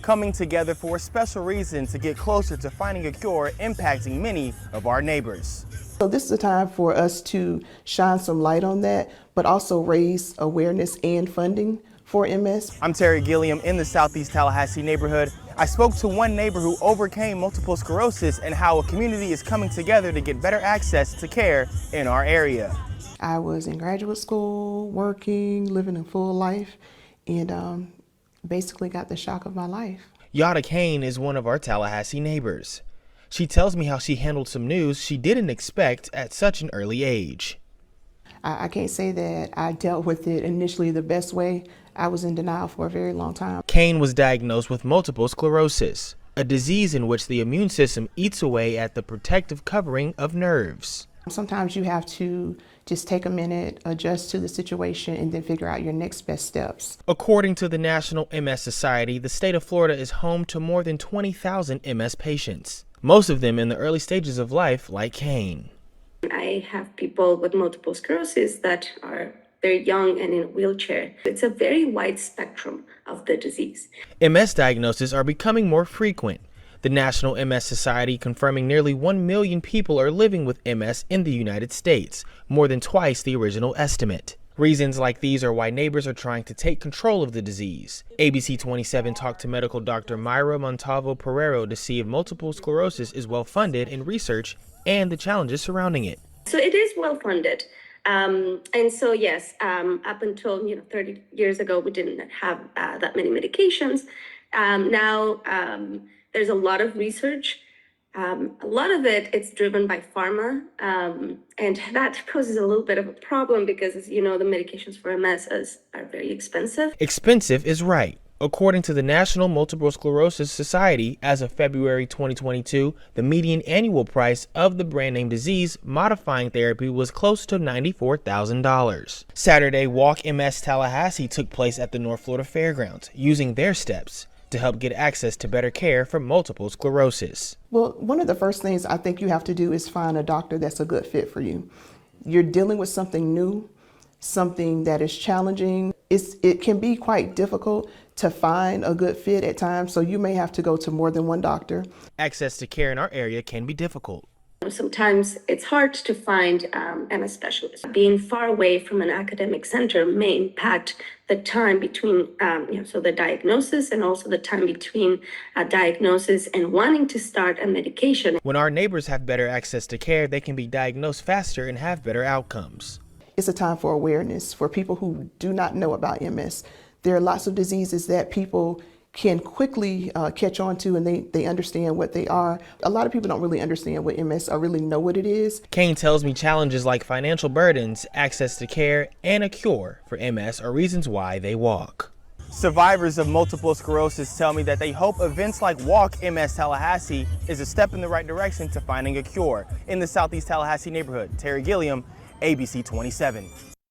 coming together for a special reason to get closer to finding a cure impacting many of our neighbors. So this is a time for us to shine some light on that, but also raise awareness and funding for MS. I'm Terry Gilliam in the Southeast Tallahassee neighborhood. I spoke to one neighbor who overcame multiple sclerosis and how a community is coming together to get better access to care in our area. I was in graduate school, working, living a full life, and basically got the shock of my life. Yada Kane is one of our Tallahassee neighbors. She tells me how she handled some news she didn't expect at such an early age. I can't say that I dealt with it initially the best way. I was in denial for a very long time. Kane was diagnosed with multiple sclerosis, a disease in which the immune system eats away at the protective covering of nerves. Sometimes you have to just take a minute, adjust to the situation, and then figure out your next best steps. According to the National MS Society, the state of Florida is home to more than 20,000 MS patients, most of them in the early stages of life like Kane. I have people with multiple sclerosis that are very young and in a wheelchair. It's a very wide spectrum of the disease. MS diagnoses are becoming more frequent. The National MS Society confirming nearly 1 million people are living with MS in the United States, more than twice the original estimate. Reasons like these are why neighbors are trying to take control of the disease. ABC 27 talked to medical Dr. Mayra Montalvo Pereiro to see if multiple sclerosis is well funded in research and the challenges surrounding it. So it is well funded. And so, yes, up until 30 years ago, we didn't have that many medications. Now there's a lot of research. A lot of it's driven by pharma, and that poses a little bit of a problem because, as you know, the medications for MS are very expensive. Expensive is right. According to the National Multiple Sclerosis Society, as of February 2022, the median annual price of the brand name disease modifying therapy was close to $94,000. Saturday, Walk MS Tallahassee took place at the North Florida Fairgrounds, using their steps to help get access to better care for multiple sclerosis. Well, one of the first things I think you have to do is find a doctor that's a good fit for you. You're dealing with something new, something that is challenging. It can be quite difficult to find a good fit at times, so you may have to go to more than one doctor. Access to care in our area can be difficult. Sometimes it's hard to find MS specialists. Being far away from an academic center may impact the time between, so the diagnosis and also the time between diagnosis and wanting to start a medication. When our neighbors have better access to care, they can be diagnosed faster and have better outcomes. It's a time for awareness for people who do not know about MS. There are lots of diseases that people can quickly catch on to, and they understand what they are. A lot of people don't really understand what MS or really know what it is. Kane tells me challenges like financial burdens, access to care, and a cure for MS are reasons why they walk. Survivors of multiple sclerosis tell me that they hope events like Walk MS Tallahassee is a step in the right direction to finding a cure. In the Southeast Tallahassee neighborhood, Terry Gilliam, ABC 27.